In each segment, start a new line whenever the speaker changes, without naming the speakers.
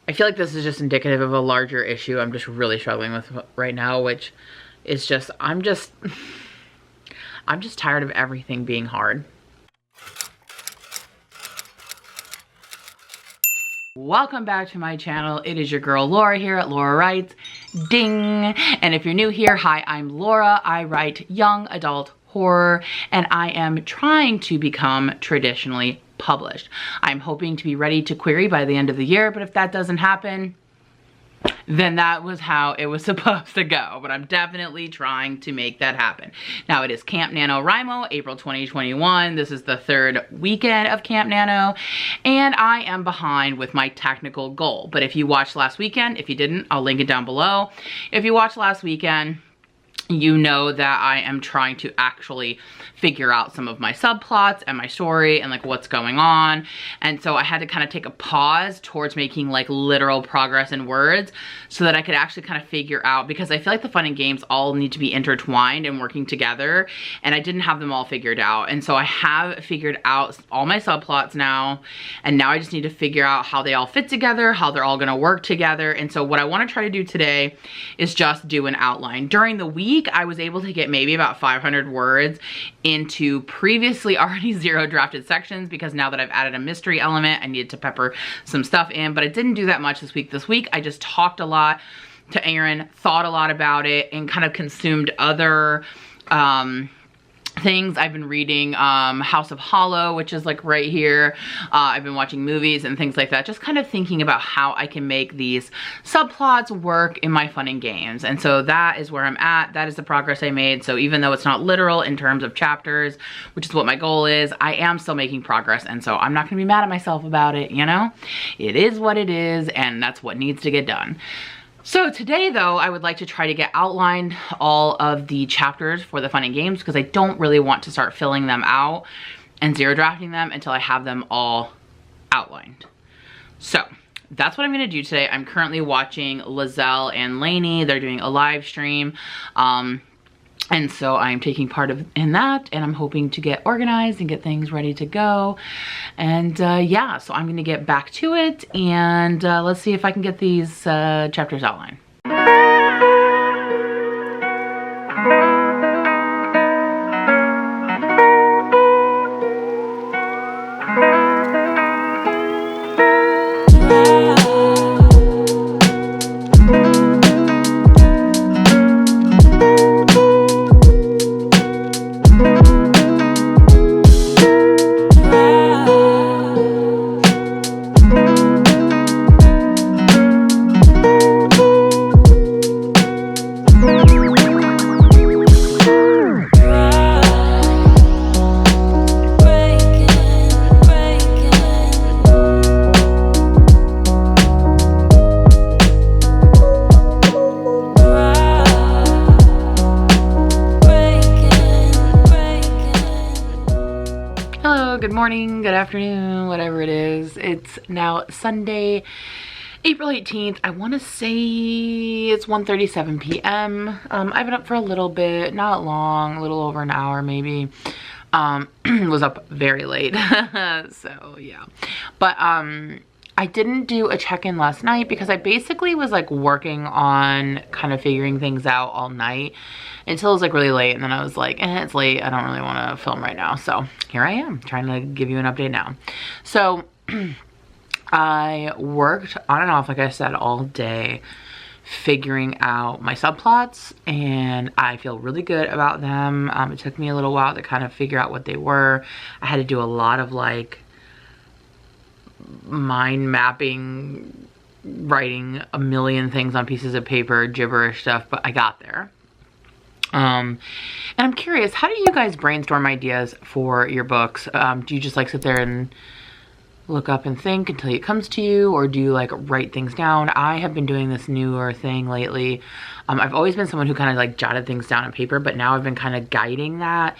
I feel like this is just indicative of a larger issue I'm just really struggling with right now, which is just, I'm just tired of everything being hard. Welcome back to my channel. It is your girl Laura here at Laura Writes. Ding! And if you're new here, hi, I'm Laura. I write young adult horror, and I am trying to become traditionally published. I'm hoping to be ready to query by the end of the year, but if that doesn't happen, then that was how it was supposed to go. But I'm definitely trying to make that happen. Now it is Camp NaNoWriMo, April 2021. This is the third weekend of Camp Nano, and I am behind with my technical goal. But if you watched last weekend, if you didn't, I'll link it down below. If you watched last weekend, you know that I am trying to actually figure out some of my subplots and my story and like what's going on. And so I had to kind of take a pause towards making like literal progress in words so that I could actually kind of figure out, because I feel like the fun and games all need to be intertwined and working together, and I didn't have them all figured out. And so I have figured out all my subplots now, and now I just need to figure out how they all fit together, how they're all gonna work together. And so what I wanna try to do today is just do an outline. During the week, I was able to get maybe about 500 words into previously already zero drafted sections, because now that I've added a mystery element, I needed to pepper some stuff in, but I didn't do that much this week. This week, I just talked a lot to Aaron, thought a lot about it, and kind of consumed other things. I've been reading House of Hollow, which is like right here. I've been watching movies and things like that, just kind of thinking about how I can make these subplots work in my fun and games. And so that is where I'm at. That is the progress I made. So even though it's not literal in terms of chapters, which is what my goal is, I am still making progress. And so I'm not gonna be mad at myself about it, you know? It is what it is, and that's what needs to get done. So today though, I would like to try to get outlined all of the chapters for the fun and games, because I don't really want to start filling them out and zero drafting them until I have them all outlined. So that's what I'm gonna do today. I'm currently watching Lizelle and Lainey. They're doing a live stream. And so I'm taking part in that, and I'm hoping to get organized and get things ready to go. And yeah, so I'm gonna get back to it, and let's see if I can get these chapters outlined. Good morning, good afternoon, whatever it is. It's now Sunday, April 18th. I want to say it's 1:37 p.m. I've been up for a little bit, not long, a little over an hour maybe. Was up very late, so yeah. But I didn't do a check-in last night because I basically was like working on kind of figuring things out all night until it was like really late, and then I was like, it's late, I don't really want to film right now. So here I am trying to give you an update now. So I worked on and off, like I said, all day figuring out my subplots, and I feel really good about them. It took me a little while to kind of figure out what they were. I had to do a lot of like mind mapping, writing a million things on pieces of paper, gibberish stuff, but I got there. And I'm curious, how do you guys brainstorm ideas for your books? Do you just like sit there and look up and think until it comes to you, or do you like write things down? I have been doing this newer thing lately. I've always been someone who kind of like jotted things down on paper, but now I've been kind of guiding that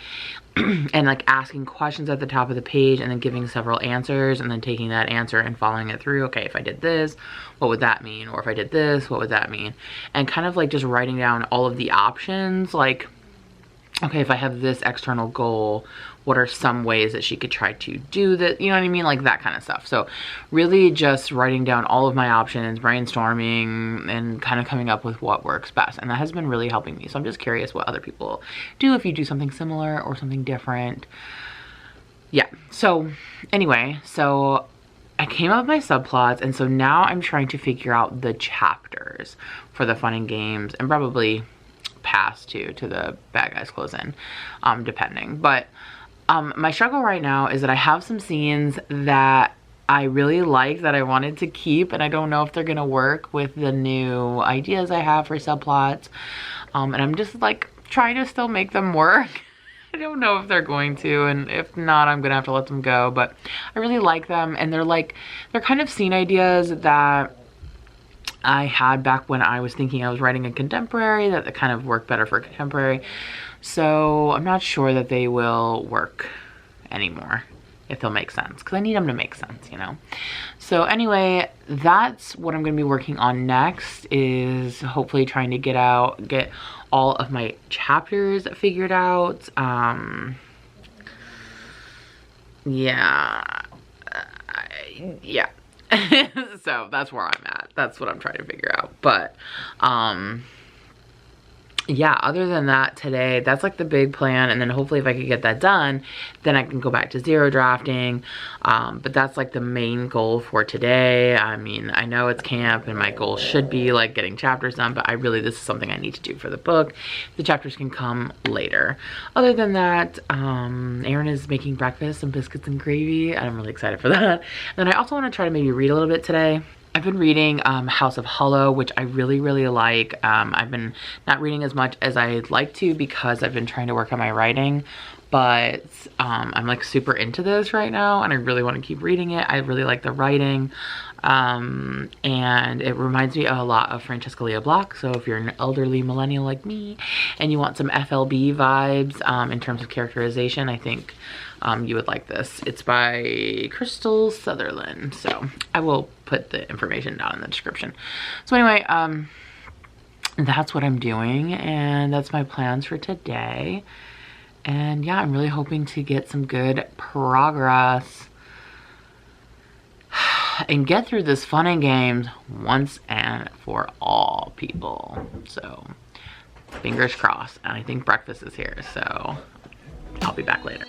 and like asking questions at the top of the page and then giving several answers and then taking that answer and following it through. Okay, if I did this, what would that mean? Or if I did this, what would that mean? And kind of like just writing down all of the options, like okay, if I have this external goal, what are some ways that she could try to do that? You know what I mean? Like that kind of stuff. So really just writing down all of my options, brainstorming, and kind of coming up with what works best. And that has been really helping me. So I'm just curious what other people do, if you do something similar or something different. Yeah. So anyway, so I came up with my subplots, and so now I'm trying to figure out the chapters for the fun and games, and probably pass to the bad guys close in, depending. But my struggle right now is that I have some scenes that I really like that I wanted to keep, and I don't know if they're gonna work with the new ideas I have for subplots. And I'm just like trying to still make them work. I don't know if they're going to, and if not, I'm gonna have to let them go. But I really like them, and they're kind of scene ideas that I had back when I was thinking I was writing a contemporary, that kind of work better for contemporary. So I'm not sure that they will work anymore, if they'll make sense, because I need them to make sense, you know. So anyway, that's what I'm going to be working on next, is hopefully trying to get all of my chapters figured out. Yeah. So that's where I'm at. That's what I'm trying to figure out. But yeah, other than that, today, that's like the big plan. And then hopefully if I could get that done, then I can go back to zero drafting. But that's like the main goal for today. I mean, I know it's camp and my goal should be like getting chapters done, but this is something I need to do for the book. The chapters can come later. Other than that, Aaron is making breakfast, some biscuits and gravy, and I'm really excited for that. And then I also want to try to maybe read a little bit today. I've been reading House of Hollow, which I really, really like. I've been not reading as much as I'd like to because I've been trying to work on my writing, but I'm like super into this right now, and I really want to keep reading it. I really like the writing, and it reminds me a lot of Francesca Lia Block. So if you're an elderly millennial like me and you want some FLB vibes in terms of characterization, I think you would like this. It's by Crystal Sutherland, so I will put the information down in the description. So anyway, that's what I'm doing, and that's my plans for today. And yeah, I'm really hoping to get some good progress and get through this fun and games once and for all, people. So fingers crossed. And I think breakfast is here, so I'll be back later.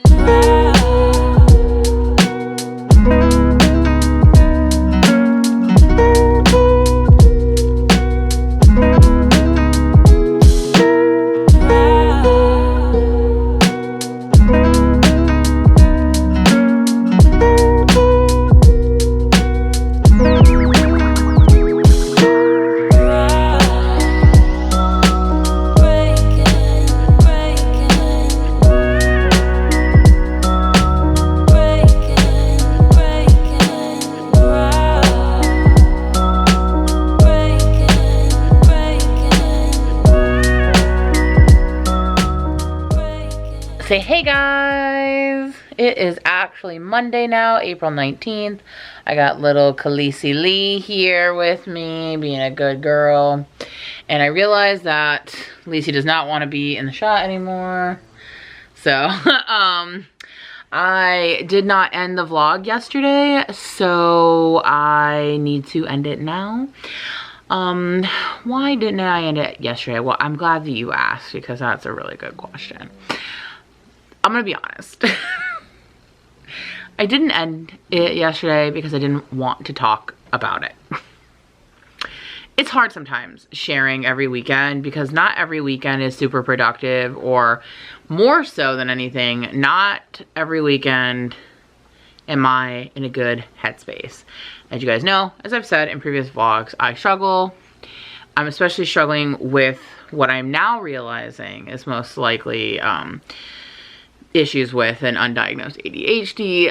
Say hey guys, it is actually Monday now, April 19th. I got little Khaleesi Lee here with me, being a good girl. And I realized that Khaleesi does not want to be in the shot anymore. So, I did not end the vlog yesterday, so I need to end it now. Why didn't I end it yesterday? Well, I'm glad that you asked, because that's a really good question. I'm gonna be honest. I didn't end it yesterday because I didn't want to talk about it. It's hard sometimes sharing every weekend, because not every weekend is super productive, or more so than anything, not every weekend am I in a good headspace. As you guys know, as I've said in previous vlogs, I struggle. I'm especially struggling with what I'm now realizing is most likely issues with an undiagnosed ADHD.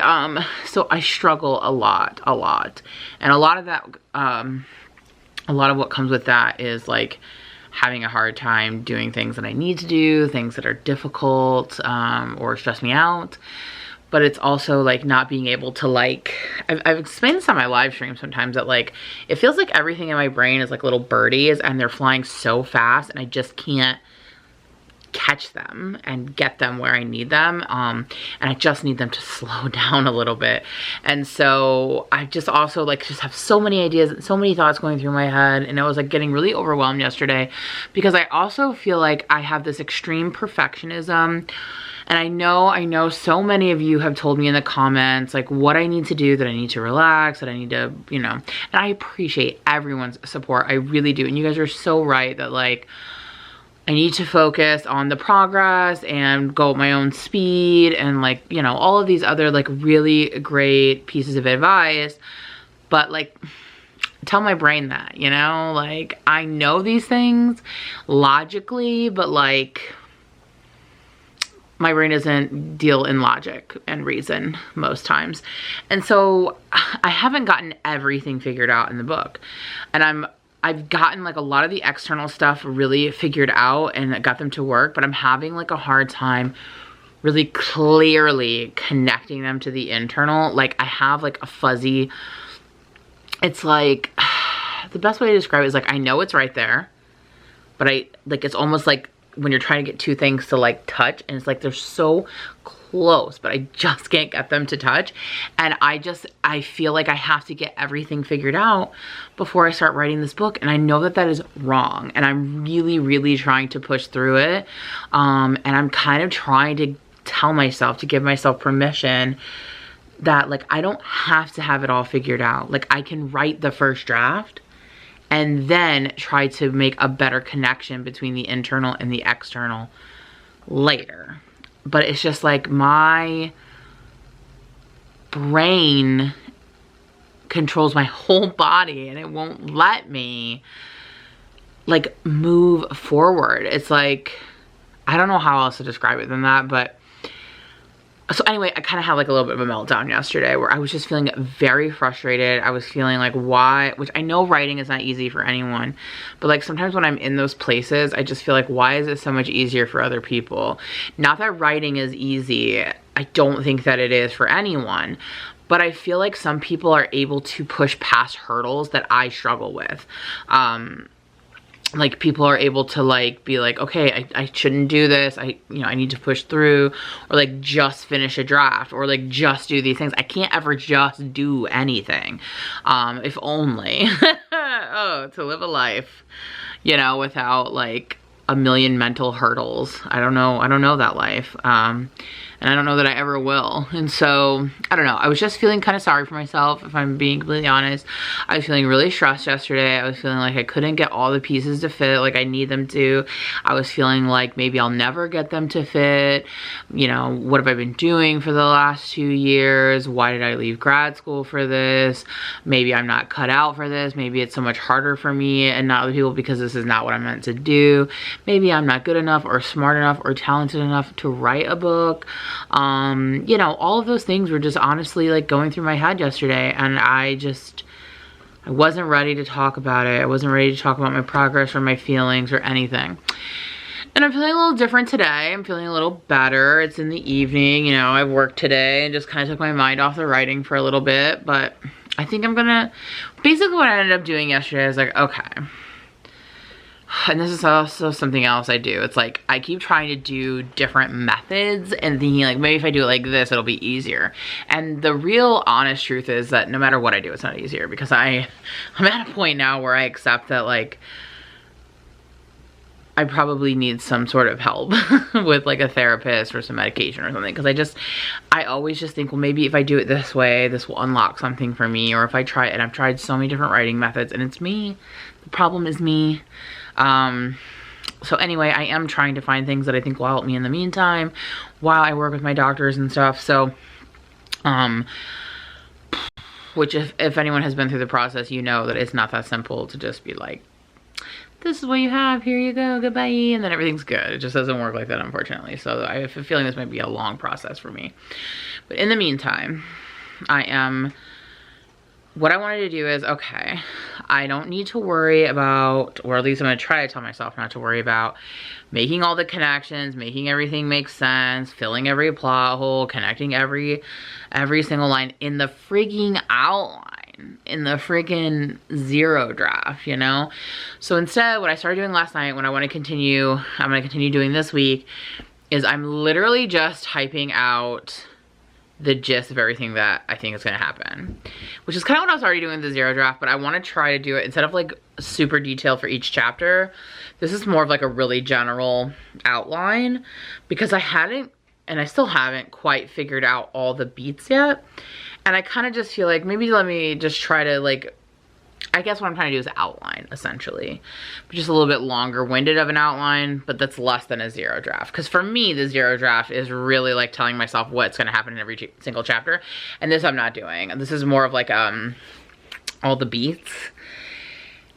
So I struggle a lot. And a lot of that, a lot of what comes with that is like having a hard time doing things that I need to do, things that are difficult, or stress me out. But it's also like not being able to like, I've explained this on my live stream sometimes, that like, it feels like everything in my brain is like little birdies, and they're flying so fast, and I just can't catch them and get them where I need them. And I just need them to slow down a little bit. And so I just also like just have so many ideas and so many thoughts going through my head, and I was like getting really overwhelmed yesterday because I also feel like I have this extreme perfectionism. And I know so many of you have told me in the comments like what I need to do, that I need to relax, that I need to, you know, and I appreciate everyone's support. I really do. And you guys are so right that like I need to focus on the progress and go at my own speed and like, you know, all of these other like really great pieces of advice. But like, tell my brain that, you know, like I know these things logically, but like my brain doesn't deal in logic and reason most times. And so I haven't gotten everything figured out in the book. And I've gotten like a lot of the external stuff really figured out and got them to work, but I'm having like a hard time really clearly connecting them to the internal. Like I have like a fuzzy, it's like, the best way to describe it is like, I know it's right there, but it's almost like when you're trying to get two things to like touch, and it's like they're so close, but I just can't get them to touch. And I feel like I have to get everything figured out before I start writing this book. And I know that that is wrong. And I'm really, really trying to push through it. And I'm kind of trying to tell myself, to give myself permission that like, I don't have to have it all figured out. Like I can write the first draft and then try to make a better connection between the internal and the external later. But it's just like my brain controls my whole body and it won't let me like move forward. It's like, I don't know how else to describe it than that, but so anyway, I kind of had like a little bit of a meltdown yesterday where I was just feeling very frustrated. I was feeling like why, which I know writing is not easy for anyone, but like sometimes when I'm in those places, I just feel like, why is it so much easier for other people? Not that writing is easy. I don't think that it is for anyone, but I feel like some people are able to push past hurdles that I struggle with. Like people are able to like be like, okay, I shouldn't do this. I need to push through, or like just finish a draft, or like just do these things. I can't ever just do anything. If only, oh, to live a life, you know, without like a million mental hurdles. I don't know that life. And I don't know that I ever will. And so, I don't know. I was just feeling kind of sorry for myself, if I'm being completely honest. I was feeling really stressed yesterday. I was feeling like I couldn't get all the pieces to fit like I need them to. I was feeling like maybe I'll never get them to fit. You know, what have I been doing for the last 2 years? Why did I leave grad school for this? Maybe I'm not cut out for this. Maybe it's so much harder for me and not other people because this is not what I'm meant to do. Maybe I'm not good enough or smart enough or talented enough to write a book. You know, all of those things were just honestly like going through my head yesterday, and I wasn't ready to talk about it. I wasn't ready to talk about my progress or my feelings or anything. And I'm feeling a little different today. I'm feeling a little better. It's in the evening, you know, I've worked today and just kind of took my mind off the writing for a little bit, but I think I'm gonna, basically what I ended up doing yesterday is like, okay, and this is also something else I do. It's like, I keep trying to do different methods and thinking like, maybe if I do it like this, it'll be easier. And the real honest truth is that no matter what I do, it's not easier, because I'm at a point now where I accept that like, I probably need some sort of help with like a therapist or some medication or something. Because I always just think, well, maybe if I do it this way, this will unlock something for me. Or if I try it, and I've tried so many different writing methods and it's me. The problem is me. So anyway, I am trying to find things that I think will help me in the meantime while I work with my doctors and stuff. So, which if anyone has been through the process, you know that it's not that simple to just be like, this is what you have, here you go, goodbye, and then everything's good. It just doesn't work like that, unfortunately. So I have a feeling this might be a long process for me. But in the meantime, what I wanted to do is, okay, I don't need to worry about, or at least I'm going to try to tell myself not to worry about making all the connections, making everything make sense, filling every plot hole, connecting every single line in the frigging outline. in the freaking zero draft, you know? So instead, what I started doing last night, when I'm gonna continue doing this week, is I'm literally just typing out the gist of everything that I think is gonna happen. Which is kind of what I was already doing in the zero draft, but I wanna try to do it, instead of like super detailed for each chapter, this is more of like a really general outline, because I hadn't, and I still haven't quite figured out all the beats yet. And I kind of just feel like maybe let me just try to like, I guess what I'm trying to do is outline essentially. But just a little bit longer winded of an outline, but that's less than a zero draft. Because for me, the zero draft is really like telling myself what's going to happen in every single chapter. And this I'm not doing. This is more of like all the beats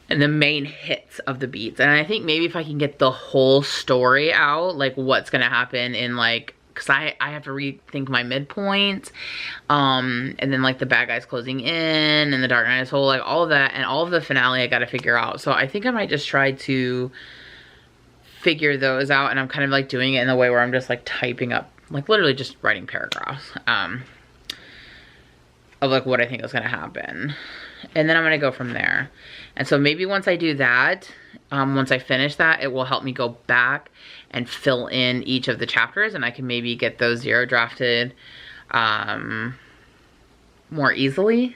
and the main hits of the beats. And I think maybe if I can get the whole story out, like what's going to happen in like, because I have to rethink my midpoint, and then like the bad guys closing in and the dark night is whole, like all of that, and all of the finale I got to figure out. So I think I might just try to figure those out, and I'm kind of like doing it in the way where I'm just like typing up, like literally just writing paragraphs of like what I think is going to happen. And then I'm going to go from there. And so maybe once I do that, once I finish that, it will help me go back and fill in each of the chapters, and I can maybe get those zero drafted more easily.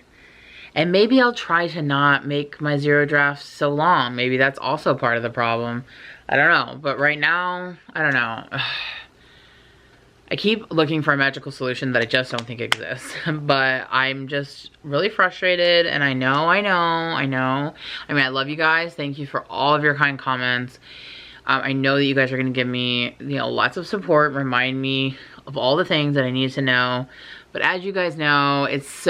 And maybe I'll try to not make my zero drafts so long. Maybe that's also part of the problem. I don't know. But right now, I don't know. I keep looking for a magical solution that I just don't think exists. But I'm just really frustrated, and I know. I mean, I love you guys. Thank you for all of your kind comments. I know that you guys are going to give me, you know, lots of support, remind me of all the things that I need to know. But as you guys know, it's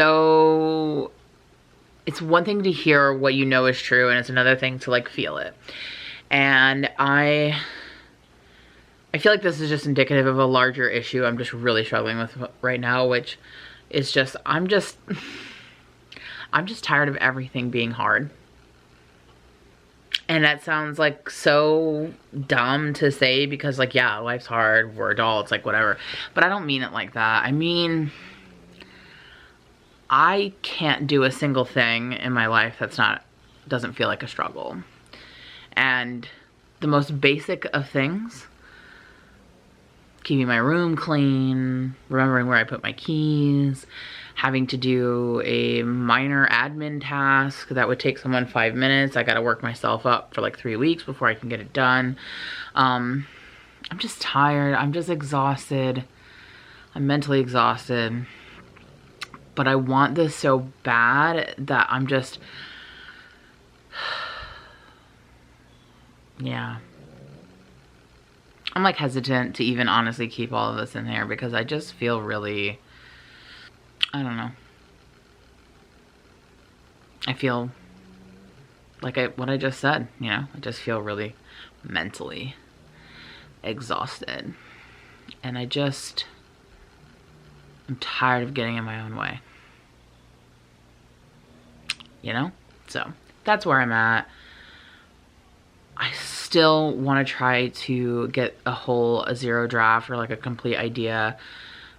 one thing to hear what you know is true, and it's another thing to like feel it. And I feel like this is just indicative of a larger issue I'm just really struggling with right now, which is just, I'm just tired of everything being hard. And that sounds like so dumb to say, because like, yeah, life's hard, we're adults, like whatever. But I don't mean it like that. I mean, I can't do a single thing in my life doesn't feel like a struggle. And the most basic of things, keeping my room clean, remembering where I put my keys, having to do a minor admin task that would take someone 5 minutes. I gotta work myself up for like 3 weeks before I can get it done. I'm just tired. I'm just exhausted. I'm mentally exhausted. But I want this so bad that I'm just, yeah. I'm like hesitant to even honestly keep all of this in there, because I just feel really, I don't know. I feel like what I just said, you know, I just feel really mentally exhausted. And I'm tired of getting in my own way. You know? So that's where I'm at. I still want to try to get a zero draft or like a complete idea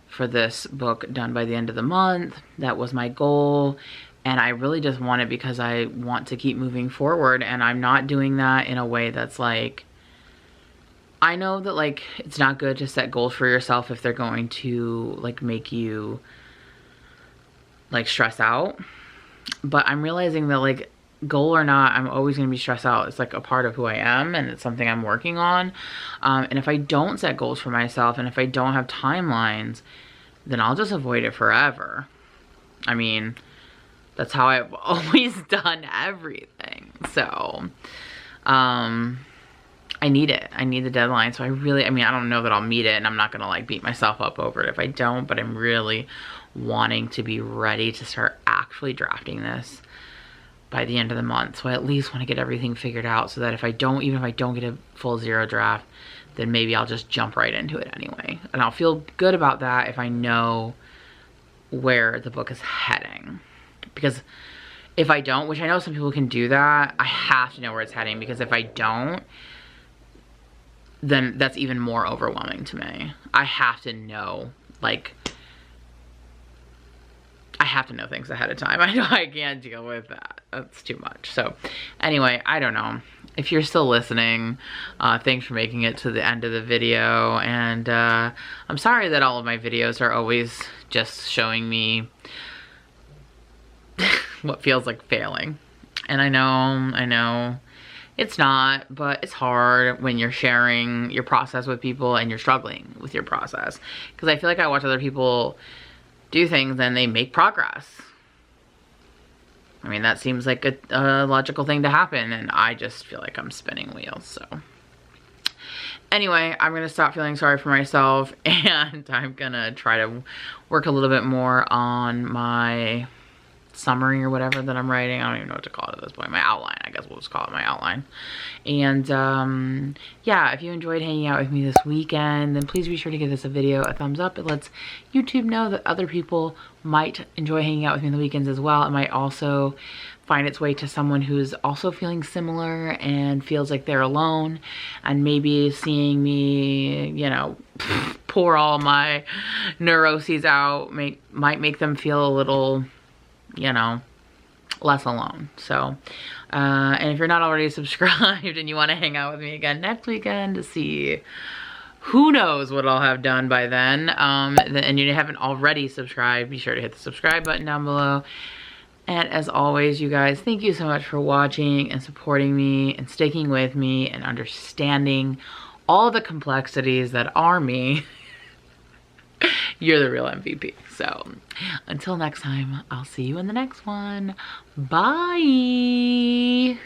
for this book done by the end of the month. That was my goal. And I really just want it because I want to keep moving forward. And I'm not doing that in a way that's like, I know that like it's not good to set goals for yourself if they're going to like make you like stress out. But I'm realizing that like, goal or not, I'm always going to be stressed out. It's like a part of who I am, and it's something I'm working on. And if I don't set goals for myself, and if I don't have timelines, then I'll just avoid it forever. I mean, that's how I've always done everything. So, I need it. I need the deadline. So I mean, I don't know that I'll meet it, and I'm not going to like beat myself up over it if I don't, but I'm really wanting to be ready to start actually drafting this by the end of the month. So I at least want to get everything figured out, so that even if I don't get a full zero draft, then maybe I'll just jump right into it anyway. And I'll feel good about that if I know where the book is heading. Because if I don't, which I know some people can do that, I have to know where it's heading, because if I don't, then that's even more overwhelming to me. I have to know, like, I have to know things ahead of time. I know I can't deal with that. That's too much. So anyway, I don't know. If you're still listening, thanks for making it to the end of the video. And I'm sorry that all of my videos are always just showing me what feels like failing. And I know it's not, but it's hard when you're sharing your process with people and you're struggling with your process. Because I feel like I watch other people do things and they make progress. I mean, that seems like a logical thing to happen, and I just feel like I'm spinning wheels. So anyway, I'm gonna stop feeling sorry for myself, and I'm gonna try to work a little bit more on my summary or whatever that I'm writing. I don't even know what to call it at this point. My outline, I guess we'll just call it my outline. And yeah, if you enjoyed hanging out with me this weekend, then please be sure to give this a video a thumbs up. It lets YouTube know that other people might enjoy hanging out with me on the weekends as well. It might also find its way to someone who's also feeling similar and feels like they're alone, and maybe seeing me, you know, pour all my neuroses out might make them feel a little, you know, less alone. So and if you're not already subscribed and you want to hang out with me again next weekend to see who knows what I'll have done by then, and you haven't already subscribed, be sure to hit the subscribe button down below. And as always, you guys, thank you so much for watching and supporting me and sticking with me and understanding all the complexities that are me. You're the real MVP. So until next time, I'll see you in the next one. Bye.